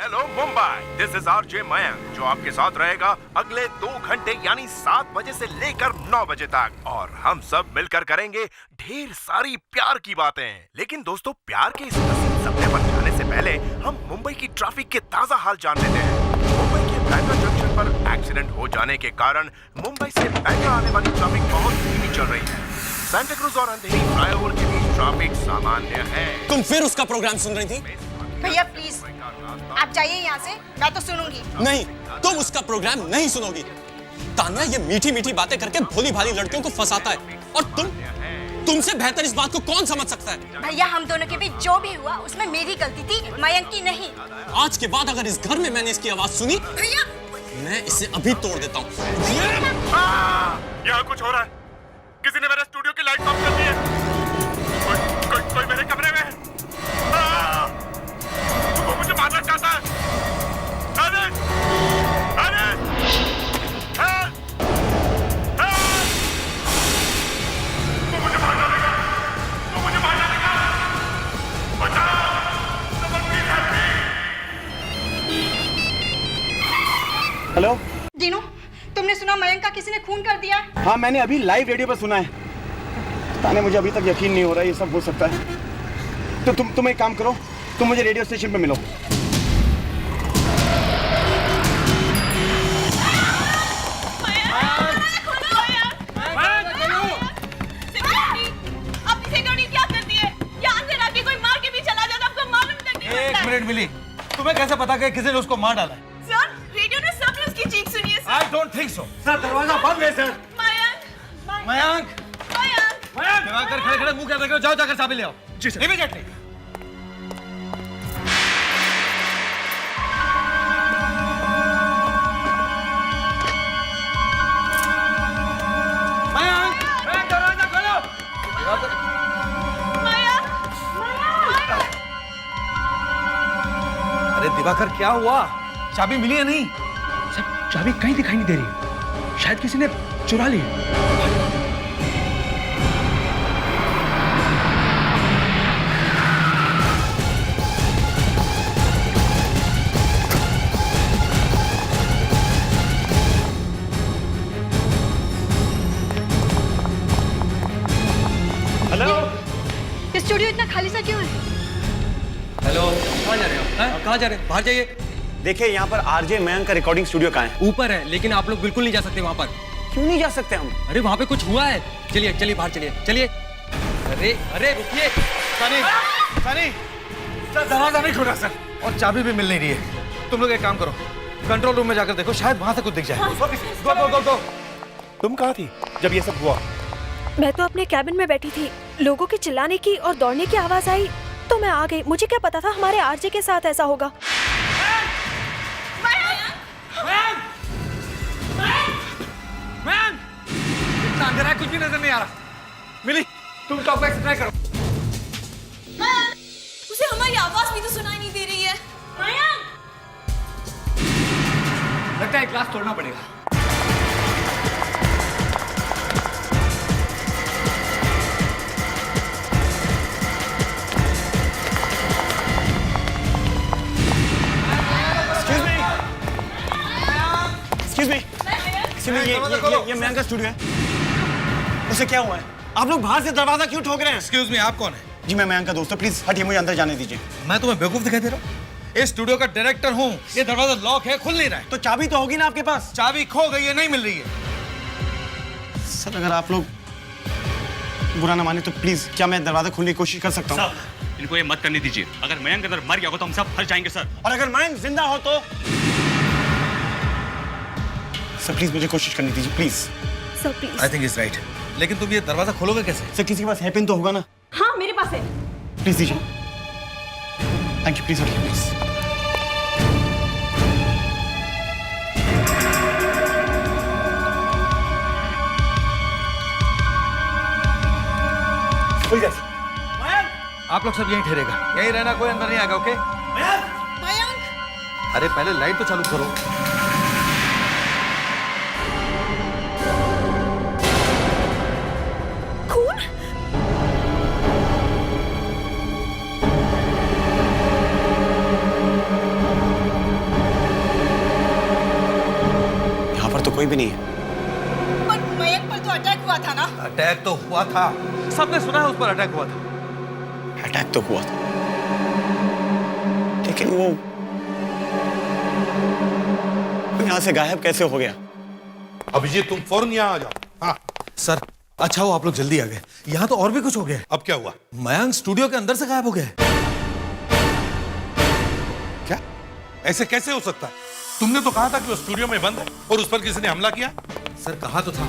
Hello Mumbai, this is RJ Mayank जो आपके साथ रहेगा अगले 2 घंटे यानी 7 बजे से लेकर 9 बजे तक और हम सब मिलकर करेंगे ढेर सारी प्यार की बातें। लेकिन दोस्तों, प्यार के इस हसीन सपने पर जाने से पहले हम मुंबई की ट्रैफिक के ताजा हाल जान लेते हैं। मुंबई के बैंड्रा जंक्शन पर एक्सीडेंट हो जाने के कारण मुंबई से बैंड्रा आने वाली ट्रैफिक बहुत धीमी चल रही है। सांता क्रूज और अंधेरी फ्लाईओवर के बीच ट्रैफिक सामान्य है। तुम फिर उसका प्रोग्राम सुन रही थी? भैया प्लीज आप जाइए यहाँ से, मैं तो सुनूंगी। नहीं, तुम उसका प्रोग्राम नहीं सुनोगी। तान्या ये मीठी मीठी बातें करके भोली भाली लड़कियों को फंसाता है और तुमसे बेहतर इस बात को कौन समझ सकता है? भैया हम दोनों के बीच जो भी हुआ उसमें मेरी गलती थी, मयंक की नहीं। आज के बाद अगर इस घर में मैंने इसकी आवाज सुनी, भैया मैं इसे अभी तोड़ देता हूँ। यहाँ कुछ हो रहा है। किसी ने मेरे स्टूडियो की लाइट ऑफ कर दी है। कोई मेरे कमरे में है। वो मुझे मारना चाहता है। अरे मुझे मार डालेगा। मुझे मार डालेगा। बचाओ। हेलो दीनू, तुमने सुना मयंक का किसी ने खून कर दिया? हाँ, मैंने अभी लाइव रेडियो पर सुना है। ताने मुझे अभी तक यकीन नहीं हो रहा है ये सब हो सकता है। तो तुम एक काम करो, तुम मुझे रेडियो स्टेशन पे मिलो। एक मिनट मिली, तुम्हें कैसे पता कि किसी ने उसको मार डाला है? सर, रेडियो ने सबने उसकी चीख सुनी है sir. I don't think so. Sir, दरवाजा बंद है सर। मयंक, दिवाकर खड़े खड़े मुंह क्या देख रहे हो? जाओ जाकर चाबी ले आओ। जी सर। इमीडिएटली। मयंक, दरवाजा खोलो। अरे दिवाकर, क्या हुआ? चाबी मिली है नहीं? सर, चाबी कहीं दिखाई नहीं दे रही। शायद किसी ने चुरा ली है। हेलो, ये स्टूडियो इतना खाली सा क्यों है? हेलो, कहाँ जा रहे हो? कहाँ जा रहे हो? बाहर जाइए। देखिए यहाँ पर आरजे मयंक का रिकॉर्डिंग स्टूडियो कहाँ है? ऊपर है, लेकिन आप लोग बिल्कुल नहीं जा सकते वहाँ पर। क्यों नहीं जा सकते हम? अरे वहाँ पे कुछ हुआ है। चलिए चलिए बाहर चलिए चलिए। अरे अरे रुकिए। सनी, सर दरवाजा नहीं खुला सर, और चाबी भी मिल नहीं रही है। तुम लोग एक काम करो, कंट्रोल रूम में जाकर देखो, शायद वहाँ से कुछ दिख जाए। गो। तुम कहाँ थी जब ये सब हुआ? मैं तो अपने कैबिन में बैठी थी। लोगों के चिल्लाने की और दौड़ने की आवाज आई तो मैं आ गई। मुझे क्या पता था हमारे आरजे के साथ ऐसा होगा। इतना अंधेरा है, कुछ भी नजर नहीं आ रहा। मिली, तुम टॉप बैक ट्राई करो। उसे हमारी आवाज भी तो सुनाई नहीं दे रही है। लगता है ग्लास तोड़ना पड़ेगा। ये मयंक का स्टूडियो है। उसे क्या हुआ है? आप लोग बाहर से दरवाजा क्यों ठोक रहे हैं? एक्सक्यूज मी, आप कौन है? जी मैं मयंक का दोस्त हूँ, प्लीज हटिए, मुझे अंदर जाने दीजिए। मैं तुम्हें बेवकूफ दिखाई दे रहा हूँ? इस स्टूडियो का डायरेक्टर हूँ। ये दरवाजा लॉक है, खुल नहीं रहा है। तो चाबी तो होगी ना आपके पास? चाबी खो गई है, नहीं मिल रही है। सर अगर आप लोग बुरा ना माने तो प्लीज क्या मैं दरवाजा खोलने की कोशिश कर सकता हूँ? इनको ये मत करने दीजिए। अगर मयंक अंदर मर गया हो तो हम सब फंस जाएंगे सर। और अगर मयंक जिंदा हो तो? सर प्लीज मुझे कोशिश करनी दीजिए, please. Sir please. I think is right. लेकिन तुम ये दरवाजा खोलोगे कैसे? सर किसी के पास हैपिन तो होगा ना? हाँ, मेरे पास है। प्लीज दीजिए। थैंक यू, प्लीज हटिए प्लीज। आप लोग सब यहीं ठहरेगा, यहीं रहना, कोई अंदर नहीं आएगा। ओके? मयंक, अरे पहले लाइट तो चालू करो। खून? कोई भी नहीं है। पर मयंक पर तो अटैक हुआ था ना। अटैक तो हुआ था, सबने सुना है उस पर अटैक हुआ था। अटैक तो हुआ था, लेकिन वो यहाँ से गायब कैसे हो गया? अभिजीत तुम फौरन यहाँ आ जाओ। हाँ सर अच्छा हो आप लोग जल्दी आ गए, यहाँ तो और भी कुछ हो गया है। अब क्या हुआ? मयंक स्टूडियो के अंदर से गायब हो गया है। क्या? ऐसे कैसे हो सकता है? तुमने तो कहा था कि वो स्टूडियो में बंद है और उस पर किसी ने हमला किया। सर कहा तो था,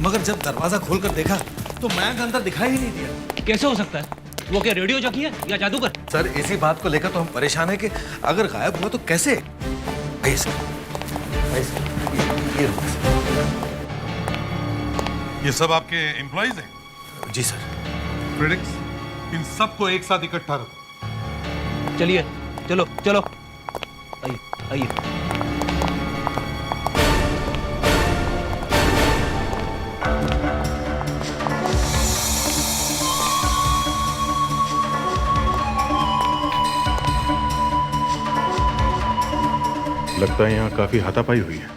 मगर जब दरवाजा खोलकर देखा तो मयंक अंदर दिखाई ही नहीं दिया। कैसे हो सकता है? वो क्या रेडियो जॉकी है या जादूगर? सर इसी बात को लेकर तो हम परेशान हैं कि अगर गायब हुआ तो कैसे? आइए सर, आइए सर, ये लो सर। ये सब आपके एम्प्लॉइज हैं? जी सर। प्रेडिक्स इन सबको एक साथ इकट्ठा रखो। चलिए चलो चलो, आइए आइए। लगता है यहाँ काफी हाथापाई हुई है।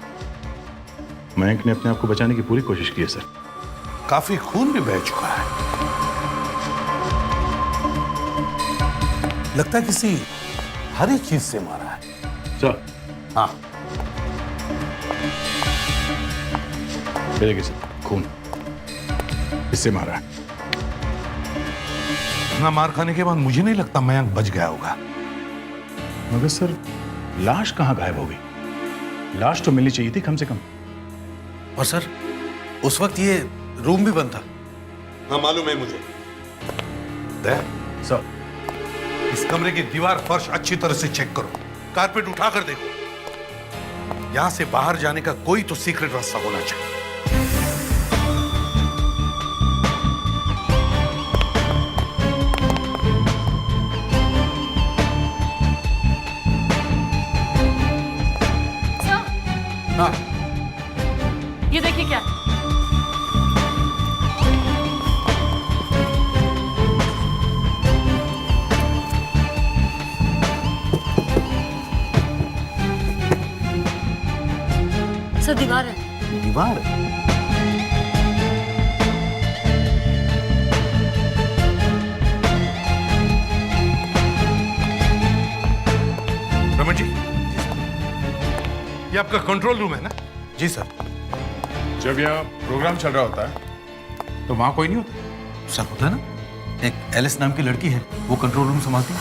मयंक ने अपने आप को बचाने की पूरी कोशिश की है सर। काफी खून भी बह चुका है। लगता है किसी हरी चीज से मारा है। सर हाँ देखिए सर, खून इससे मारा है। इतना मार खाने के बाद मुझे नहीं लगता मयंक बच गया होगा। मगर सर लाश कहाँ गायब हो गई? लाश तो मिलनी चाहिए थी कम से कम। और सर उस वक्त ये रूम भी बंद था। हाँ मालूम है मुझे। दया सर इस कमरे की दीवार फर्श अच्छी तरह से चेक करो, कारपेट उठाकर देखो। यहां से बाहर जाने का कोई तो सीक्रेट रास्ता होना चाहिए। हाँ ये देखिए क्या। सर दीवार है। दीवार? रमन जी ये आपका कंट्रोल रूम है ना? जी सर। जब यहाँ प्रोग्राम चल रहा होता है तो वहां कोई नहीं होता? सर होता है ना, एक एलिस नाम की लड़की है, वो कंट्रोल रूम संभालती है।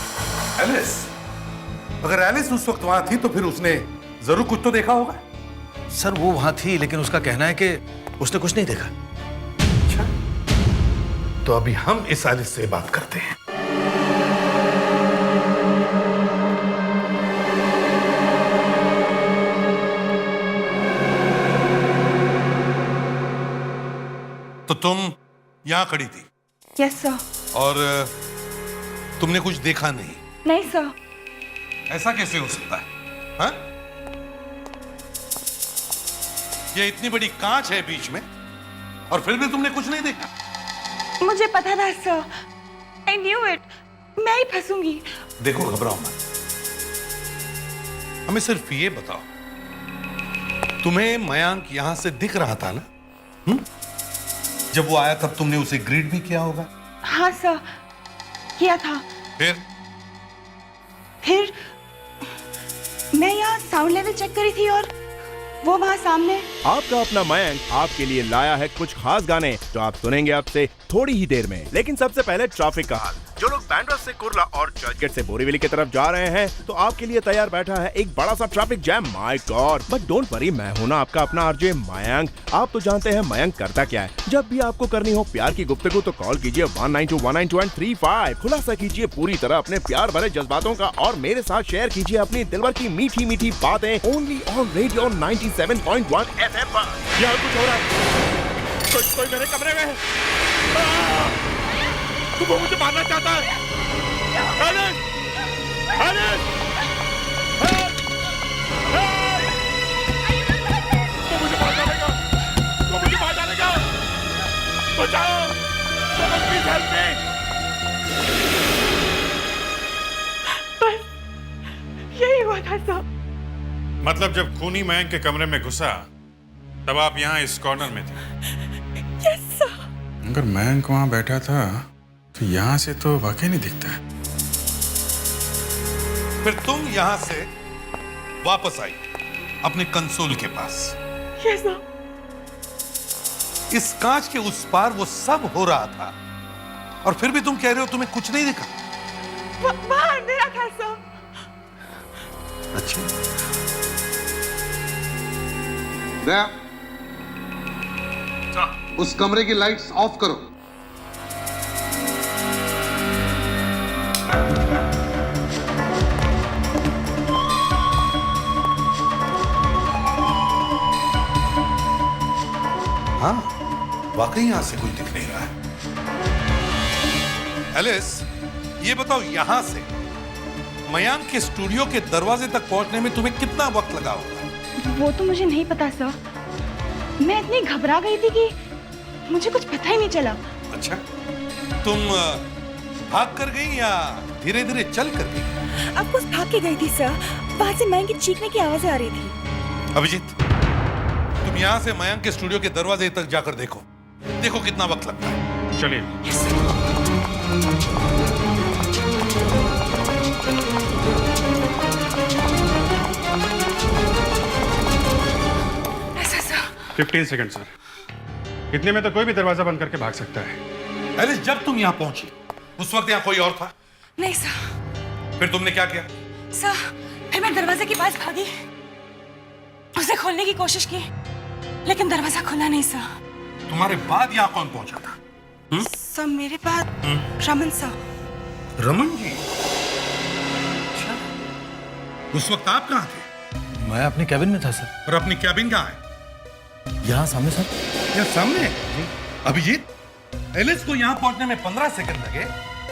एलिस? अगर एलिस उस वक्त वहां थी तो फिर उसने जरूर कुछ तो देखा होगा। सर वो वहां थी, लेकिन उसका कहना है कि उसने कुछ नहीं देखा। अच्छा तो अभी हम इस एलिस से बात करते हैं। तो तुम यहां खड़ी थी? Yes sir. और तुमने कुछ देखा नहीं? नहीं सर। ऐसा कैसे हो सकता है? हाँ? ये इतनी बड़ी कांच है बीच में और फिर भी तुमने कुछ नहीं देखा? मुझे पता था सर, आई न्यू इट, मैं ही फंसूंगी। देखो घबराओ मत, हमें सिर्फ ये बताओ, तुम्हें मयंक यहां से दिख रहा था ना? जब वो आया तब तुमने उसे ग्रीट भी किया होगा? हाँ सर, किया था। फिर मैं यहाँ साउंड लेवल चेक करी थी और वो वहाँ सामने। आपका अपना मयंक आपके लिए लाया है कुछ खास गाने जो आप सुनेंगे आपसे थोड़ी ही देर में। लेकिन सबसे पहले ट्रैफिक का हाल। जो लोग बैंड्रा से कुर्ला और चर्चगेट से बोरीवली की तरफ जा रहे हैं तो आपके लिए तैयार बैठा है एक बड़ा सा traffic jam. My God, but don't worry, मैं हूं ना आपका अपना आरजे मयंक। आप तो जानते हैं मयंक करता क्या है। जब भी आपको करनी हो प्यार की गुफ्तगू तो कॉल कीजिए 19219235। खुलासा कीजिए पूरी तरह अपने प्यार भरे जज्बातों का और मेरे साथ शेयर कीजिए अपनी दिलवर की मीठी मीठी बातें। ओनली ऑन रेडियो 97.1 FM पर। यहाँ कुछ हो रहा है, कोई मेरे कमरे में है। वो मुझे मारना चाहता है। एलिस! एलिस! हेल्प! हेल्प! वो मुझे मार डालेगा। वो मुझे मार डालेगा। बचाओ! Someone please help me! बस यही हुआ था सब। मतलब जब खूनी मयंक के कमरे में घुसा तब आप यहाँ इस कॉर्नर में थे। Yes sir. अगर मयंक वहां बैठा था तो यहाँ से तो वाकई नहीं दिखता है। फिर तुम यहाँ से वापस आई अपने कंसोल के पास। Yes sir. इस कांच के उस पार वो सब हो रहा था और फिर भी तुम कह रहे हो तुम्हें कुछ नहीं दिखा। वहाँ अंधेरा था सर। अच्छा, दया, उस कमरे की लाइट्स ऑफ करो। हाँ, वाकई यहां से कोई दिख नहीं रहा है। एलिस, ये बताओ यहां से मयंक के स्टूडियो के दरवाजे तक पहुंचने में तुम्हें कितना वक्त लगा होगा? वो तो मुझे नहीं पता सर। मैं इतनी घबरा गई थी कि मुझे कुछ पता ही नहीं चला। अच्छा, तुम भाग कर गई या धीरे धीरे चल कर गई? अब कुछ भाग के गई थी सर। वहां से मयंक की चीखने की आवाजें आ रही थी। अभिजीत, तुम यहाँ से मयंक के स्टूडियो के दरवाजे तक जाकर देखो कितना वक्त लगता है। चलिए। ऐसा सर। 15 second sir. इतने में तो कोई भी दरवाजा बंद करके भाग सकता है। एलिस, जब तुम यहाँ पहुंची उस वक्त यहाँ कोई और था? नहीं सर। फिर तुमने क्या किया? सर, फिर मैं दरवाजे के पास भागी, उसे खोलने की कोशिश की, लेकिन दरवाजा खुला नहीं सर। तुम्हारे बाद यहाँ कौन पहुंचा था? सर, मेरे बाद रमन सर। रमन जी? अच्छा, उस वक्त आप कहाँ थे? मैं अपने कैबिन में था सर। और अपनी कैबिन कहाँ है? यहाँ सामने सर। यहाँ सामने? अभिजीत, एलिस को यहाँ पहुंचने में 15 सेकंड लगे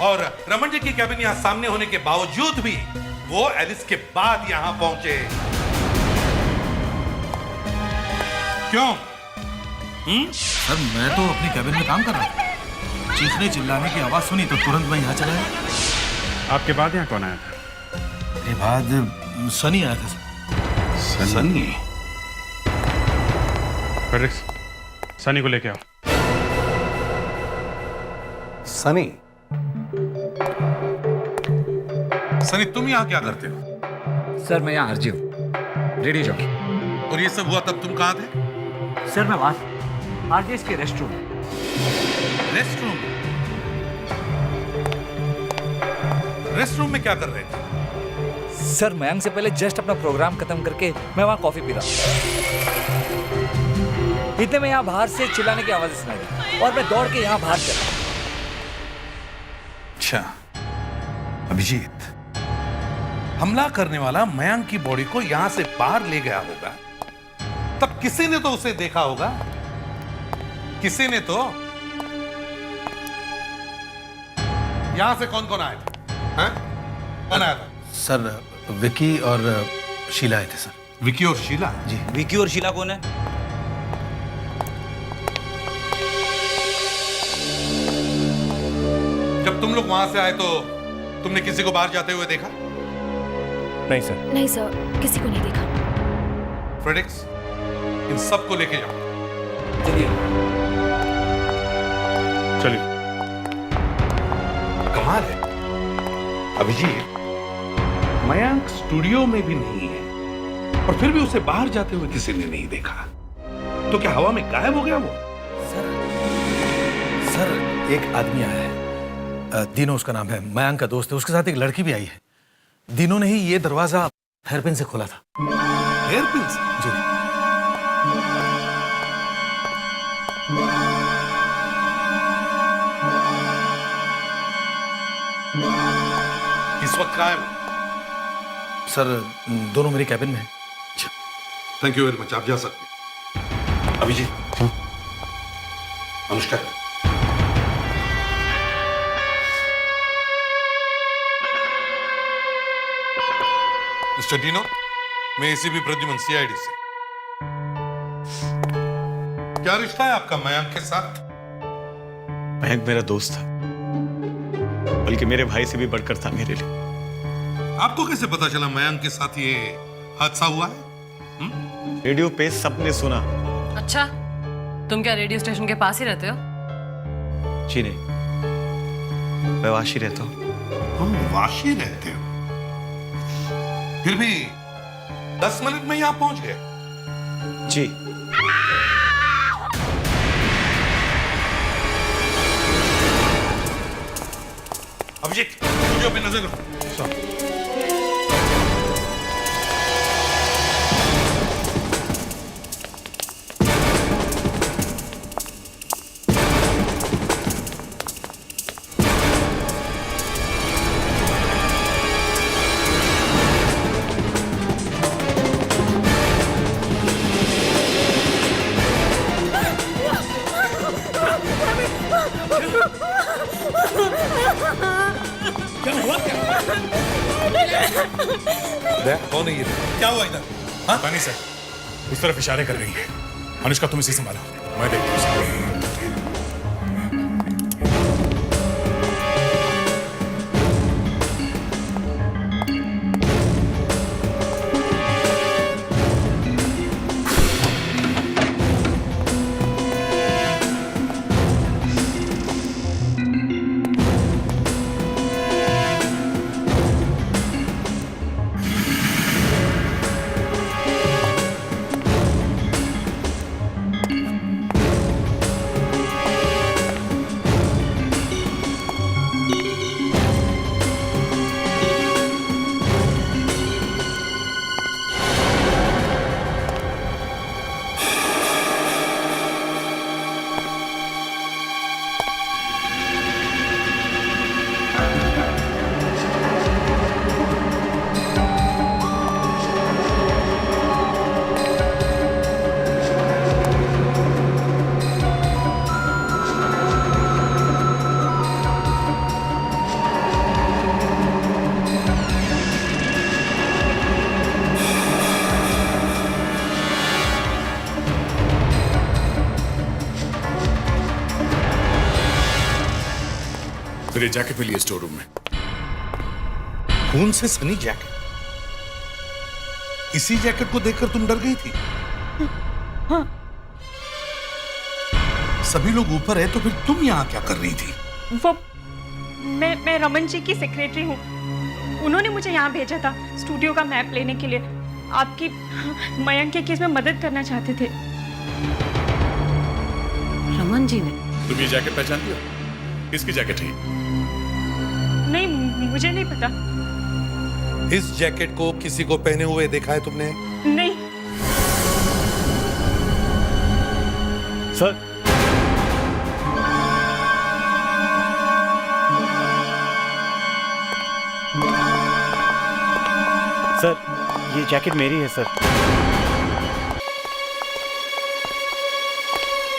और रमन जी की कैबिन यहाँ सामने होने के बावजूद भी वो एलिस के बाद यहाँ पहुंचे। क्यों? सर, मैं तो अपनी कैबिन में काम कर रहा था। चीखने चिल्लाने की आवाज सुनी तो तुरंत मैं यहाँ चला गया। आपके बाद यहाँ कौन आया था? मेरे बाद सनी आया था सर। सनी? फ्रेडरिक्स, सनी को लेके आओ। सनी? सनी, तुम यहाँ क्या करते हो? सर, मैं यहाँ आरजी हूँ, रेडियो जॉकी। और ये सब हुआ तब तुम कहाँ थे? सर, मैं वहां आरजीएस के रेस्टरूम। रेस्टरूम में क्या कर रहे थे? सर, मयंक से पहले जस्ट अपना प्रोग्राम खत्म करके मैं वहां कॉफी पी रहा। इतने में यहाँ बाहर से चिल्लाने की आवाज सुनाई दी और मैं दौड़ के यहाँ बाहर चला। अच्छा, अभिजीत, हमला करने वाला मयंक की बॉडी को यहां से बाहर ले गया होगा, तब किसी ने तो उसे देखा होगा। किसी ने तो। यहां से कौन कौन आए थे? हाँ? कौन आया था? सर, विकी और शीला आए थे सर। विकी और शीला? जी। विकी और शीला कौन है? जब तुम लोग वहां से आए तो तुमने किसी को बाहर जाते हुए देखा? नहीं सर। नहीं सर, किसी को नहीं देखा। फ्रेडरिक्स, इन सबको लेके जाओ। चलिए। चलिए। कमाल है अभिजीत, मयंक स्टूडियो में भी नहीं है और फिर भी उसे बाहर जाते हुए किसी ने नहीं देखा। तो क्या हवा में गायब हो गया वो? सर, एक आदमी आया है, दीनो उसका नाम है, मयंक का दोस्त है। उसके साथ एक लड़की भी आई है। दीनो ने ही ये दरवाजा हेयरपिन से खोला था। हेयरपिन से? जी। इस वक्त कहाँ है वो? सर, दोनों मेरी कैबिन में हैं। थैंक यू वेरी मच, आप जा सकते हैं। अभिजीत, अनुष्का, मिस्टर डीनो, मैं एसीपी प्रद्युमन, सीआईडी से। क्या रिश्ता है आपका मयंक के साथ? मयंक मेरा दोस्त था, बल्कि मेरे भाई से भी बढ़कर था मेरे लिए। आपको कैसे पता चला मयंक के साथ ये हादसा हुआ है? रेडियो पे सबने सुना। अच्छा, तुम क्या रेडियो स्टेशन के पास ही रहते हो? जी नहीं, मैं वाशी रहता हूँ। तुम वाशी रहते हो? फिर भी 10 मिनट में यहाँ पहुंच गए? जी। अभिजीत, स्टूडियो पे नजर रखो। कौन है ये? क्या हुआ इधर? पता नहीं सर, उस तरफ इशारे कर रही है। अनुष्का तुम इसे संभालो, मैं देखता हूँ। मेरे जैकेट मिली है स्टोर रूम में। कौन से सनी जैकेट? इसी जैकेट को देखकर तुम डर गई थी? हाँ। सभी लोग ऊपर है तो फिर तुम यहाँ क्या कर रही थी? वो मैं रमन जी की सेक्रेटरी हूँ। उन्होंने मुझे यहाँ भेजा था स्टूडियो का मैप लेने के लिए। आपकी मयंक के केस में मदद करना चाहते थे। रमन जी ने? तुम ये जैकेट पहचानती हो? किसकी जैकेट है? नहीं, मुझे नहीं पता। इस जैकेट को किसी को पहने हुए देखा है तुमने? नहीं। सर, सर, ये जैकेट मेरी है सर।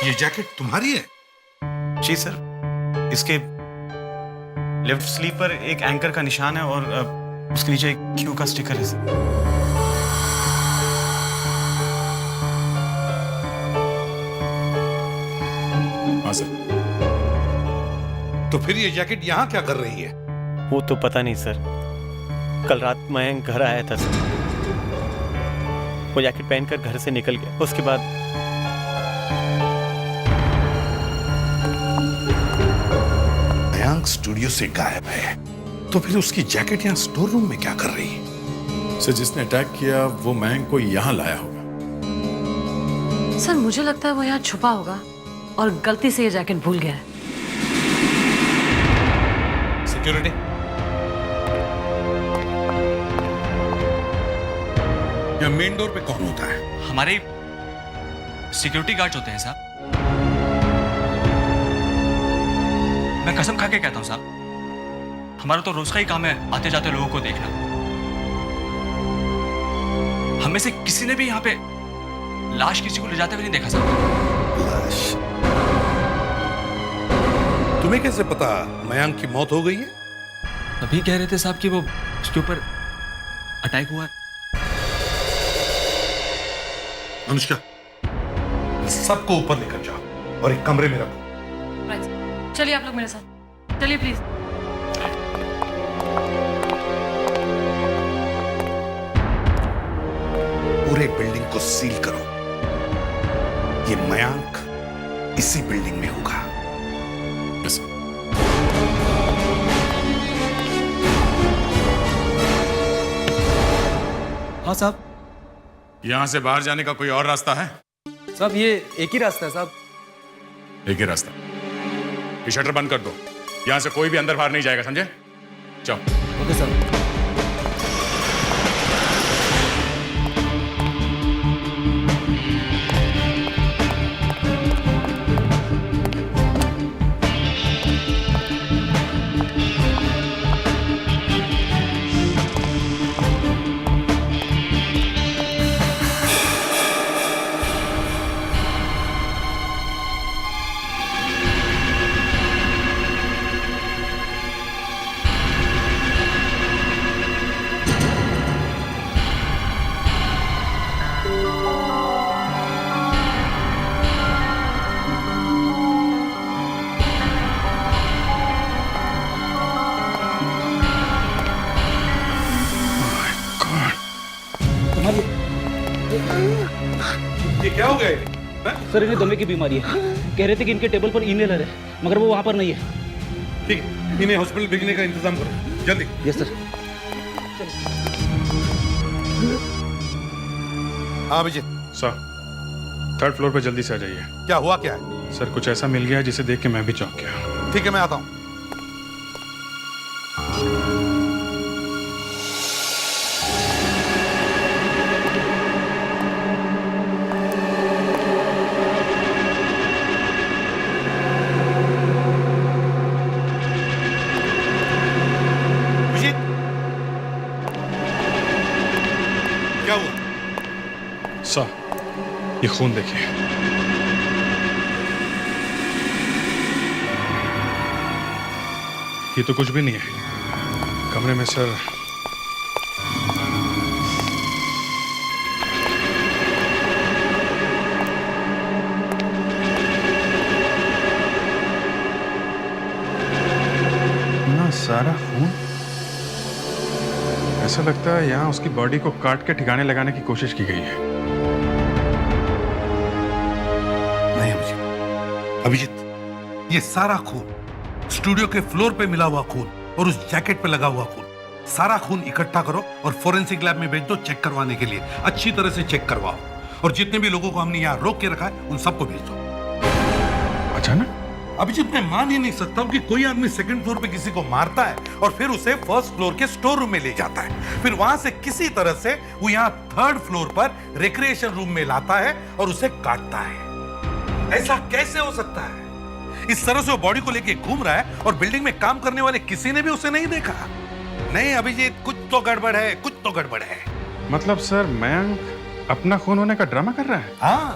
ये जैकेट तुम्हारी है? जी सर, इसके लेफ्ट स्लीव पर एक एंकर का निशान है और उसके नीचे एक क्यू का स्टिकर है सर। हाँ सर। तो फिर ये जैकेट यहाँ क्या कर रही है? वो तो पता नहीं सर, कल रात मयंक घर आया था सर। वो जैकेट पहनकर घर से निकल गया। उसके बाद मयंक स्टूडियो से गायब है, तो फिर उसकी जैकेट यहाँ स्टोर रूम में क्या कर रही है? सर, जिसने अटैक किया वो मयंक को यहाँ लाया होगा। सर, मुझे लगता है वो यहाँ छुपा होगा और गलती से ये जैकेट भूल गया है। सिक्योरिटी, यहाँ मेन डोर पे कौन होता है? हमारे सिक्योरिटी गार्ड होते हैं साहब। मैं कसम खा के कहता हूं साहब, हमारा तो रोज का ही काम है आते जाते लोगों को देखना। हम में से किसी ने भी यहाँ पे लाश किसी को ले जाते हुए नहीं देखा साहब। लाश? तुम्हें कैसे पता मयंक की मौत हो गई है? अभी कह रहे थे साहब कि वो उसके ऊपर अटैक हुआ है। अनुष्का, सबको ऊपर लेकर जाओ और एक कमरे में रखो। चलिए आप लोग मेरे साथ, चलिए प्लीज। पूरे बिल्डिंग को सील करो। ये मयांक इसी बिल्डिंग में होगा। हाँ साहब। यहां से बाहर जाने का कोई और रास्ता है? साहब ये एक ही रास्ता है साहब। एक ही रास्ता। ये शटर बंद कर दो, यहां से कोई भी अंदर बाहर नहीं जाएगा, समझे? जाओ। ओके साहब। ये क्या हो गया? सर इन्हें दमे की बीमारी है। कह रहे थे कि इनके टेबल पर इनहेलर है, मगर वो वहाँ पर नहीं है। ठीक है, इन्हें हॉस्पिटल भेजने का इंतजाम करो जल्दी। Yes sir. हाँ अभिजीत। सर, 3rd फ्लोर पे जल्दी से आ जाइए। क्या हुआ क्या है? सर, कुछ ऐसा मिल गया जिसे देख के मैं भी चौंक गया। ठीक है, मैं आता हूँ। क्या हुआ? सर, ये खून देखिए। ये तो कुछ भी नहीं है। कमरे में सर इतना सारा खून। ऐसा लगता है यहाँ उसकी बॉडी को काट के ठिकाने लगाने की कोशिश की गई है। नहीं अभिजीत, ये सारा खून, स्टूडियो के फ्लोर पे मिला हुआ खून और उस जैकेट पे लगा हुआ खून, सारा खून इकट्ठा करो और फोरेंसिक लैब में भेज दो चेक करवाने के लिए। अच्छी तरह से चेक करवाओ और जितने भी लोगों को हमने यहाँ रोक के रखा है उन सबको भेज दो। अचानक? अभिजीत, मैं मान ही नहीं सकता हूँ कि कोई आदमी 2nd फ्लोर पे किसी को मारता है और फिर उसे 1st फ्लोर के स्टोर रूम में ले जाता है, फिर वहां से किसी तरह से वो यहाँ 3rd फ्लोर पर रिक्रिएशन रूम में लाता है और उसे काटता है। ऐसा कैसे हो सकता है? इस तरह से वो बॉडी को लेके घूम रहा है और बिल्डिंग में काम करने वाले किसी ने भी उसे नहीं देखा। नहीं अभिजीत, कुछ तो गड़बड़ है, कुछ तो गड़बड़ है। मतलब सर, मयंक अपना खून होने का ड्रामा कर रहा है? हाँ,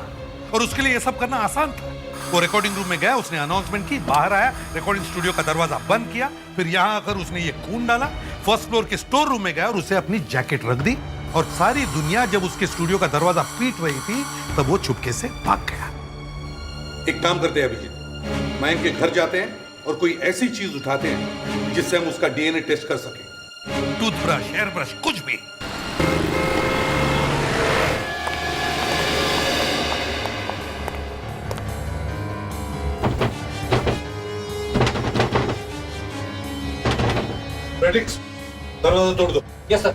और उसके लिए ये सब करना आसान था। वो रिकॉर्डिंग रूम में गया, उसने अनाउंसमेंट की, बाहर आया, रिकॉर्डिंग स्टूडियो का दरवाजा बंद किया, फिर यहाँ आकर उसने ये खून डाला, 1st फ्लोर के स्टोर रूम में गया और उसे अपनी जैकेट रख दी और सारी दुनिया जब उसके स्टूडियो का दरवाजा पीट रही थी तब वो चुपके से भाग गया। एक काम करते हैं अभिजीत, मयंक के घर जाते हैं और कोई ऐसी चीज उठाते हैं जिससे हम उसका डीएनए टेस्ट कर सकें। टूथब्रश, हेयर ब्रश, कुछ भी। प्रेडिक्स, दरवाजा तोड़ दो। Yes sir.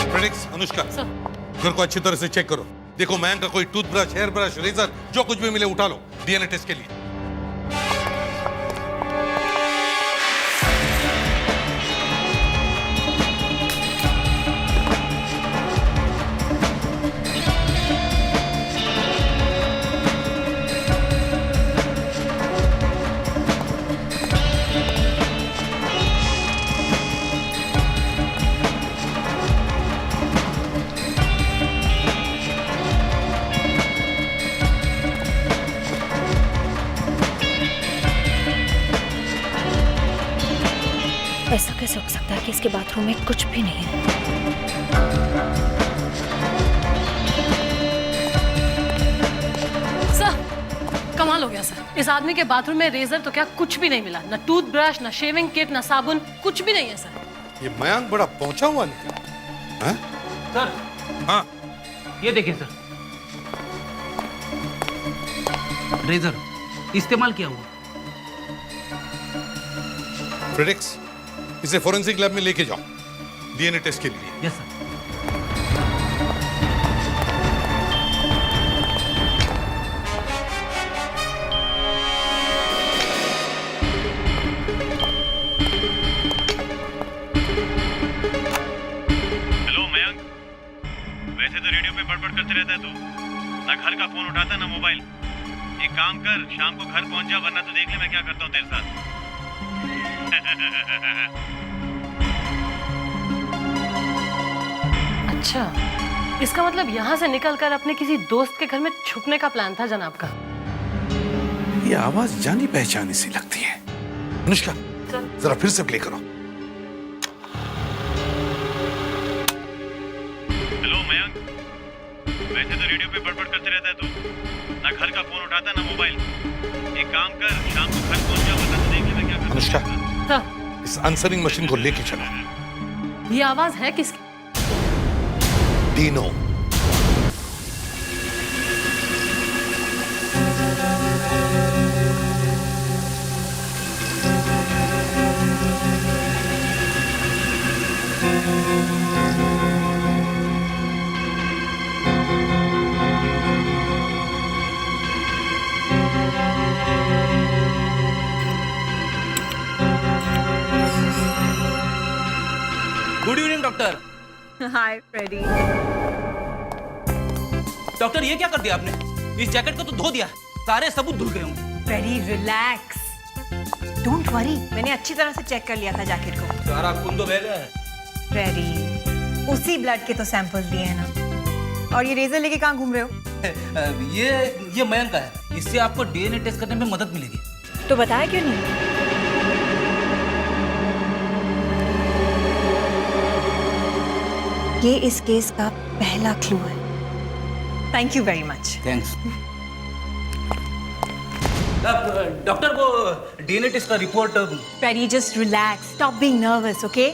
प्रेडिक्स, अनुष्का, घर को अच्छी तरह से चेक करो। देखो मयंक का कोई टूथब्रश, हेयर ब्रश, रेजर, जो कुछ भी मिले उठा लो डीएनए टेस्ट के लिए। ऐसा कैसे हो सकता है कि इसके बाथरूम में कुछ भी नहीं है? सर, कमाल हो गया सर। इस आदमी के बाथरूम में रेजर तो क्या कुछ भी नहीं मिला, ना टूथब्रश, ना शेविंग किट, ना साबुन, कुछ भी नहीं है सर। ये मयंक बड़ा पहुंचा हुआ निकला। हाँ? सर हाँ ये देखिए सर, रेजर इस्तेमाल किया हुआ। फ्रेडिक्स, इसे फोरेंसिक लैब में लेके जाओ डीएनए टेस्ट के लिए। Yes sir. हेलो मयंक, वैसे तो रेडियो पे बड़बड़ करते रहता है तू, ना घर का फोन उठाता ना मोबाइल। एक काम कर, शाम को घर पहुंच जा, वरना तो देख ले मैं क्या करता हूँ तेरे साथ। अच्छा, इसका मतलब यहाँ से निकलकर अपने किसी दोस्त के घर में छुपने का प्लान था जनाब का। ये आवाज जानी पहचानी सी लगती है। अनुष्का, जरा फिर से प्ले करो। हेलो मयंक, वैसे तो रेडियो पे बड़बड़ करते रहता है तू, ना घर का फोन उठाता ना मोबाइल। एक काम कर, शाम को घर पहुंच जा, वरना तो देख ले मैं क्या करता हूँ। अनुष्का, हाँ, इस आंसरिंग मशीन को लेके चलो। ये आवाज है किसकी? Dino. Good evening doctor. Hi Freddy. Doctor ये क्या कर दिया आपने? इस जैकेट को तो धो दिया, सारे सबूत धुल गए होंगे। फ्रेडी रिलैक्स, डोंट वरी, मैंने अच्छी तरह से चेक कर लिया था जैकेट को। सारा खून तो बह गया है। फ्रेडी, उसी ब्लड के तो सैंपल्स दिए हैं ना। और ये रेजर लेके कहाँ घूम रहे हो? ये मयंक का है, इससे आपको डीएनए टेस्ट करने में मदद मिलेगी। तो बताया क्यों नहीं? ये इस केस का पहला क्लू है। Thank you very much. Thanks. Doctor, वो डीएनए टेस्ट का report. Freddy just relax, stop being nervous, okay?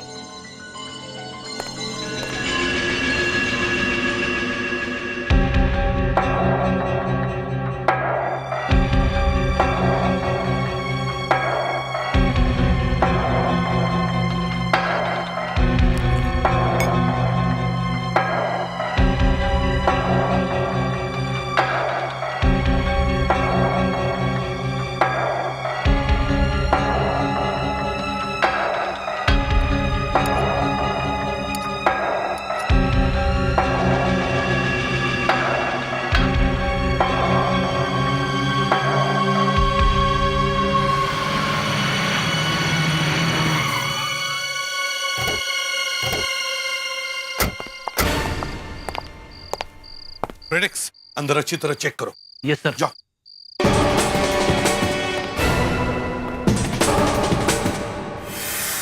फ्रेडिक्स, अंदर अच्छी तरह चेक करो। Yes sir. जाओ।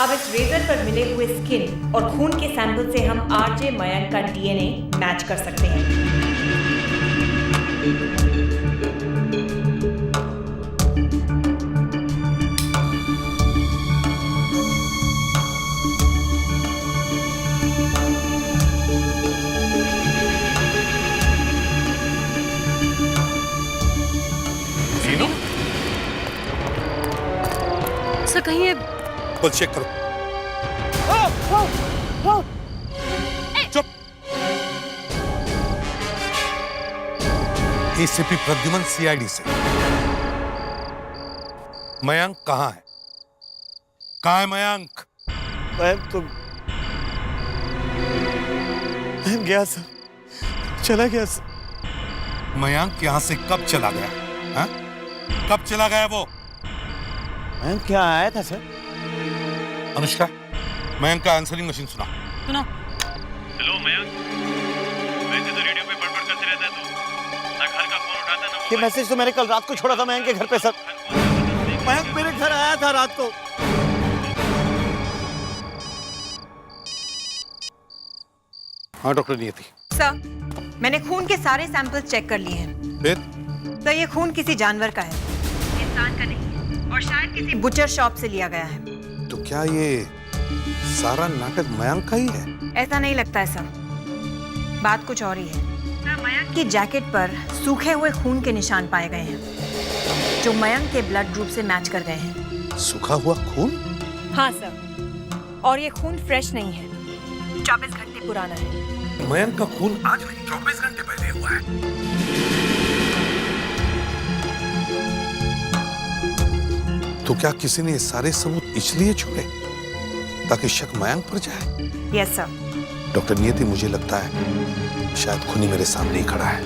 अब इस रेजर पर मिले हुए स्किन और खून के सैंपल से हम आरजे मयंक का डीएनए मैच कर सकते हैं। सर कहीं ये बल चेक करो। चुप। एसीपी प्रद्युमन, सीआईडी से। मयंक कहाँ है? कहाँ है मयंक? मैं गया सर, चला गया सर। मयंक यहाँ से कब चला गया? हाँ? कब चला गया वो? मयंक क्या आया था सर? अनुष्का, मयंक का आंसरिंग मशीन सुना। सुनो। हेलो मयंक, वैसे तो रेडियो पे बड़बड़ करते रहता है तू, ना घर का फोन उठाता ना ये मोबाइल। मैसेज तो मैंने कल रात को छोड़ा था मयंक के घर पे सर। मयंक मेरे घर आया था रात को। हाँ डॉक्टर नियति। सर, मैंने खून के सारे सैंपल्स चेक कर लिए हैं। फिर? सर, ये खून किसी जानवर का है, इंसान का नहीं, और शायद किसी बुचर शॉप से लिया गया है। तो क्या ये सारा नाटक मयंक का ही है। ऐसा नहीं लगता है सर, बात कुछ और ही है। मयंक की जैकेट पर सूखे हुए खून के निशान पाए गए हैं, जो मयंक के ब्लड ग्रुप से मैच कर गए हैं। सूखा हुआ खून? हाँ सर, और ये खून फ्रेश नहीं है, 24 घंटे पुराना है। मयंक का खून आज नहीं 24 घंटे पहले हुआ है। तो क्या किसी ने ये सारे सबूत इसलिए छोड़े ताकि शक मयंक पर जाए? Yes sir. डॉक्टर नियति, मुझे लगता है शायद खूनी मेरे सामने ही खड़ा है।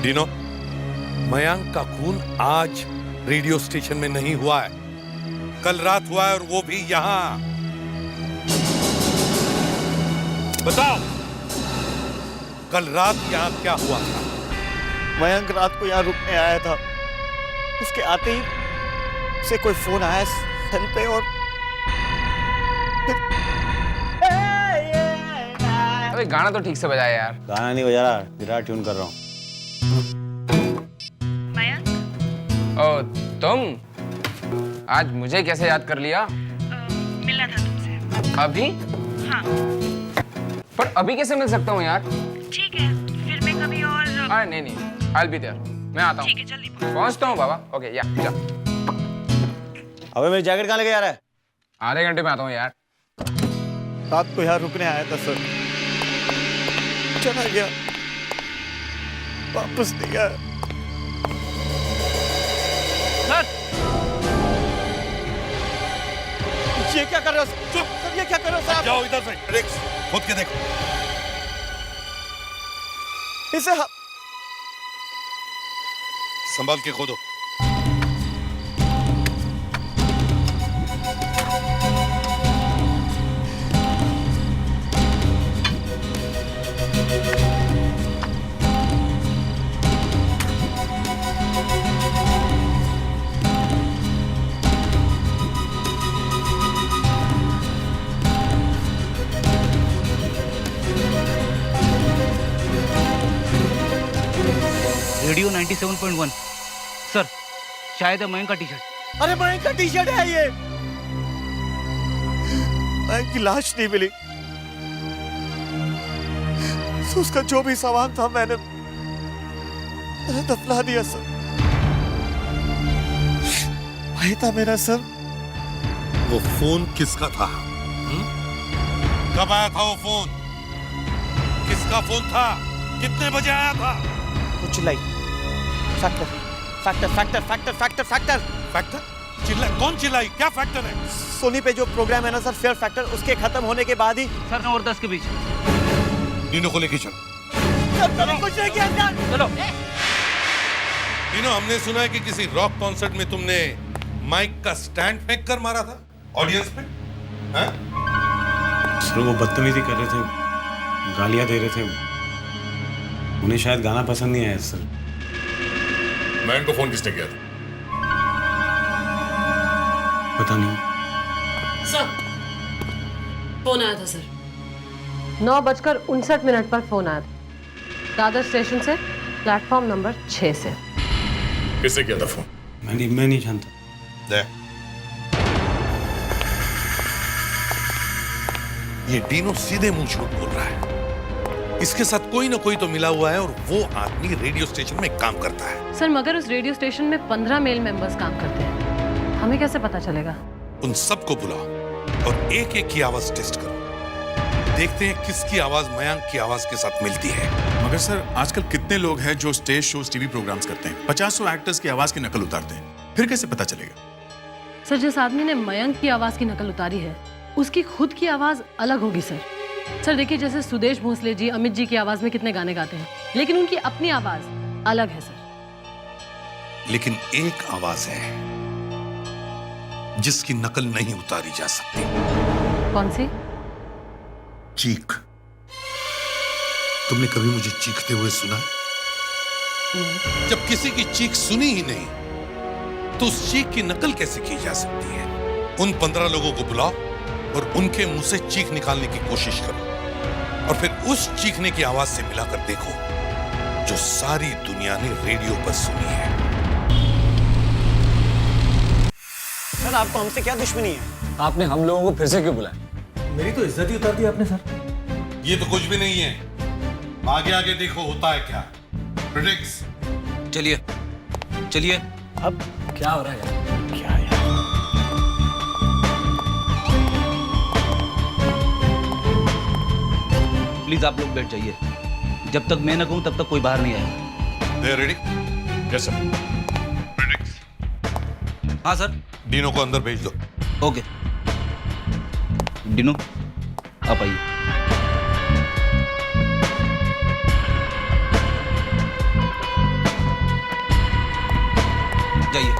डीनो, मयंक का खून आज रेडियो स्टेशन में नहीं हुआ है, कल रात हुआ है, और वो भी यहां। बताओ, कल रात यहां क्या हुआ था? मयंक रात को यहाँ रुकने आया था, उसके आते ही उसे कोई फोन आया सेल पे, और अबे गाना तो ठीक से बजाया यार। गाना नहीं बजा रहा, गिटार ट्यून कर रहा हूँ। ओ तुम आज मुझे कैसे याद कर लिया? मिलना था तुमसे। अभी? हाँ। पर अभी कैसे मिल सकता हूँ यार? ठीक है, फिर मैं कभी और। नहीं, I'll be there. मैं आता हूँ। ठीक है, जल्दी पहुँचता हूँ बाबा। ओके, या जा। अबे मेरी जैकेट कहाँ लेके जा रहा है? आधे घंटे में आता हूँ यार। रात को यहाँ रुकने आया था सर, चला गया, वापस नहीं आया। सर, ये क्या कर रहे हो? चुप सर, ये क्या कर रहे हो सर? जाओ इधर से, रिक्स, खुद के देखो। इसे संभाल के खोदो। रेडियो 97.1 सर, शायद है मयंक का टी शर्ट। अरे मयंक का टी शर्ट है ये। मयंक की लाश नहीं मिली, तो उसका जो भी सामान था मैंने दफना दिया सर। वही था मेरा सर। वो फोन किसका था? कब आया था वो फोन? किसका फोन था? कितने बजे आया था? वो चिल्लाई, factor factor factor factor factor factor factor चिल्ला? कौन चिल्लाई? क्या फैक्टर है? सोनी पे जो प्रोग्राम है ना सर, फेयर फैक्टर, उसके खत्म होने के बाद ही सर 9 और 10 के बीच। नीनो को लेके चलो। कुछ नहीं किया सर। चलो। नीनो, हमने सुना है कि किसी रॉक कॉन्सर्ट में तुमने माइक का स्टैंड फेंक कर मारा था ऑडियंस में। हैं? सर वो बदतमीजी कर रहे थे, गालियां दे रहे थे, उन्हें शायद गाना पसंद नहीं आया सर। मैन को फोन किसने किया था? पता नहीं सर, फोन आया था सर। 9:59 पर फोन आया था दादर स्टेशन से, प्लेटफॉर्म नंबर 6 से। किसने किया था फोन? मैं नहीं जानता। ये डीनो सीधे मुंह झूठ बोल रहा है। इसके साथ कोई ना कोई तो मिला हुआ है, और वो आदमी रेडियो स्टेशन में काम करता है। सर मगर उस रेडियो स्टेशन में 15 मेल मेंबर्स काम करते हैं, हमें कैसे पता चलेगा? उन सबको बुलाओ और एक एक की आवाज टेस्ट करो, देखते हैं किसकी आवाज मयंक की आवाज के साथ मिलती है। मगर सर आजकल कितने लोग हैं जो स्टेज शोज, टीवी प्रोग्राम्स करते हैं, 50 एक्टर्स की आवाज की नकल उतारते हैं, फिर कैसे पता चलेगा? सर जिस आदमी ने मयंक की आवाज की नकल उतारी है, उसकी खुद की आवाज अलग होगी सर। सर देखिए, जैसे सुदेश भोसले जी अमित जी की आवाज में कितने गाने गाते हैं, लेकिन उनकी अपनी आवाज अलग है सर। लेकिन एक आवाज है जिसकी नकल नहीं उतारी जा सकती। कौन सी? चीख। तुमने कभी मुझे चीखते हुए सुना? जब किसी की चीख सुनी ही नहीं, तो उस चीख की नकल कैसे की जा सकती है? उन 15 लोगों को बुलाओ और उनके मुंह से चीख निकालने की कोशिश करो, और फिर उस चीखने की आवाज से मिलाकर देखो जो सारी दुनिया ने रेडियो पर सुनी है। सर आपको हमसे क्या दुश्मनी है? आपने हम लोगों को फिर से क्यों बुलाया? मेरी तो इज्जत ही उतार दी आपने सर। ये तो कुछ भी नहीं है, आगे आगे देखो होता है क्या। प्रिडिक्स। चलिए चलिए। अब क्या हो रहा है यार? क्या यार? प्लीज आप लोग बैठ जाइए, जब तक मैं न कहूं तब तक कोई बाहर नहीं आएगा। दे रेडी? Yes sir. प्रिडिक्स। हाँ सर। डिनो को अंदर भेज दो। ओके डिनो आप आइए। जाइए।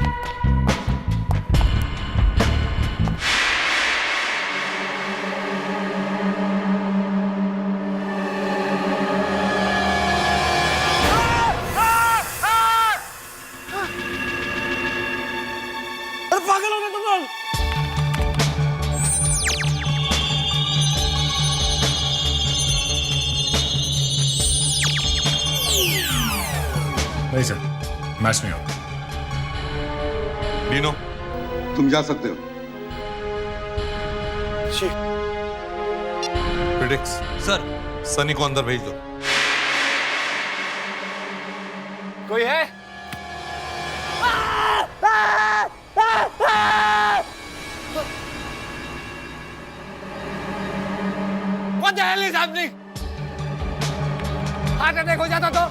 अरे पागल हो गए तुम लोग? नहीं सर, मैच नहीं होगा। डिनो तुम जा सकते हो। प्रिडिक्स। सर। सनी को अंदर भेज दो। कोई है? What the hell is happening? Heart attack हो जाता तो?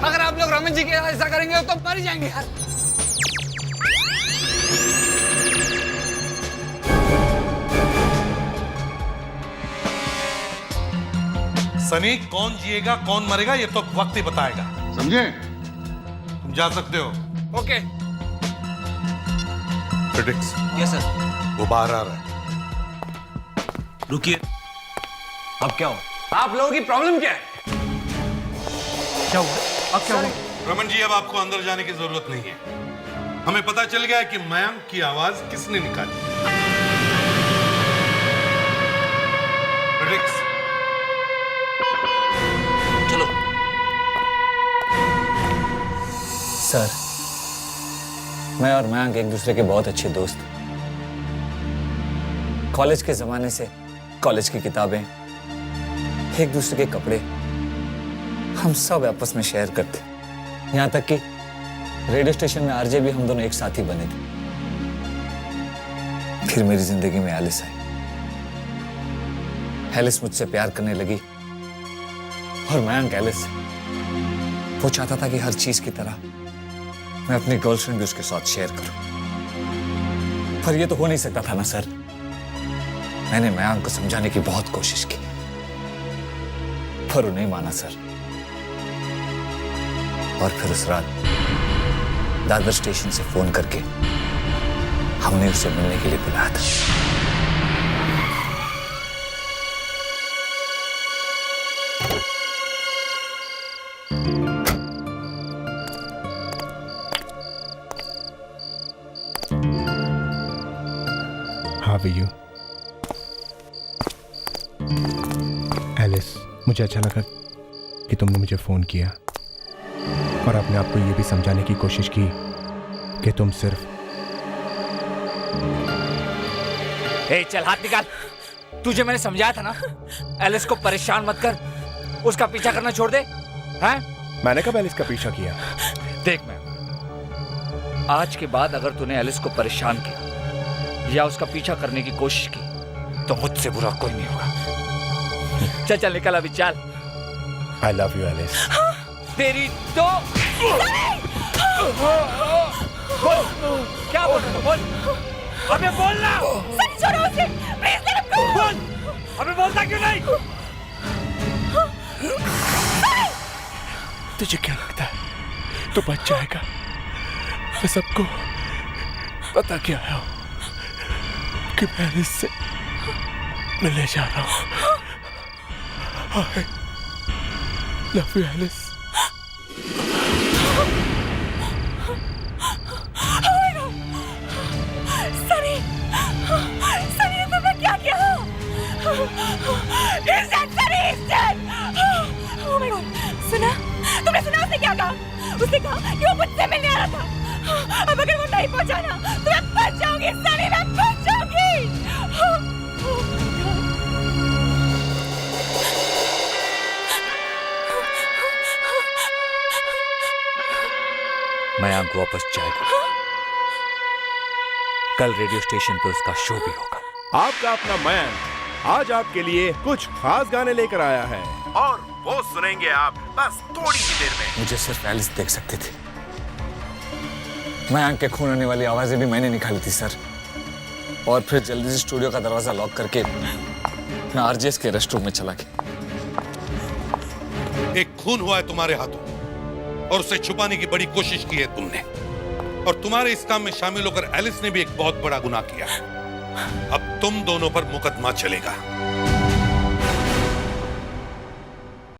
अगर आप लोग रमन जी के साथ ऐसा करेंगे तो मर ही जाएंगे यार। सनी, कौन जिएगा कौन मरेगा ये तो वक्त ही बताएगा, समझे? तुम जा सकते हो। ओके। प्रिडिक्स। Yes sir. वो बाहर आ रहा है। रुकिए। अब क्या हो? आप लोगों की प्रॉब्लम क्या है? क्या हुआ? अब क्या हुआ? रमन जी, अब आपको अंदर जाने की जरूरत नहीं है। हमें पता चल गया है कि मयंक की आवाज किसने निकाली। प्रिडिक्स। चलो। सर, मैं और मयंक एक दूसरे के बहुत अच्छे दोस्त। कॉलेज के जमाने से कॉलेज की किताबें, एक दूसरे के कपड़े, हम सब आपस में शेयर करते। यहाँ तक कि रेडियो स्टेशन में आरजे भी हम दोनों एक साथ ही बने थे। फिर मेरी जिंदगी में एलिस आई। एलिस मुझसे प्यार करने लगी और मयंक एलिस से। वो चाहता था कि हर चीज की तरह मैं अपनी गर्लफ्रेंड भी उसके साथ शेयर करूं। पर ये तो हो नहीं सकता था ना सर। मैंने मयंक को समझाने की बहुत कोशिश की, पर वो नहीं माना सर। और फिर उस रात दादर स्टेशन से फोन करके हमने उसे मिलने के लिए बुलाया था। How are you? एलिस, मुझे अच्छा लगा कि तुमने मुझे फोन किया और अपने आप को ये भी समझाने की कोशिश की कि तुम सिर्फ। ए, चल हाथ निकाल। तुझे मैंने समझाया था ना, एलिस को परेशान मत कर, उसका पीछा करना छोड़ दे। हैं? मैंने कब एलिस का पीछा किया? देख मैं, आज के बाद अगर तूने एलिस को परेशान किया या उसका पीछा करने की कोशिश की तो मुझसे बुरा कोई नहीं होगा। चल चल निकल अभी, चल। I love you, Alice. तेरी तो बोल, क्या बोल? बोल, अबे बोलना। सनी छोड़ो उसे, प्लीज let him go। बोल, अबे बोलता क्यों नहीं? तुझे क्या लगता है तू बच जाएगा? मैं सबको पता क्या है कि मैं एलिस से मिलने जा रहा हूँ। I love you, Alice. Sunny, Sunny ने तुमने क्या किया? He's dead, Sunny, he's dead। Oh my God, सुना? तुमने सुना उसने क्या कहा? उसने कहा कि वो मुझसे मिलने आ रहा था। अब अगर वो नहीं पहुंचा ना तो मैं मयंक वापस जाएगा। कल रेडियो स्टेशन पे उसका शो भी होगा। आपका अपना मयंक आज आपके लिए कुछ खास गाने लेकर आया है और वो सुनेंगे आप बस थोड़ी ही देर में। मुझे सिर्फ एलिस देख सकती थी। मयंक के खून होने वाली आवाजें भी मैंने निकाली थी सर। और फिर जल्दी से स्टूडियो का दरवाजा लॉक करके मैं आरजेएस के रेस्ट रूम में चला गया। एक खून हुआ है तुम्हारे हाथों और उसे छुपाने की बड़ी कोशिश की है तुमने, और तुम्हारे इस काम में शामिल होकर एलिस ने भी एक बहुत बड़ा गुनाह किया है। अब तुम दोनों पर मुकदमा चलेगा।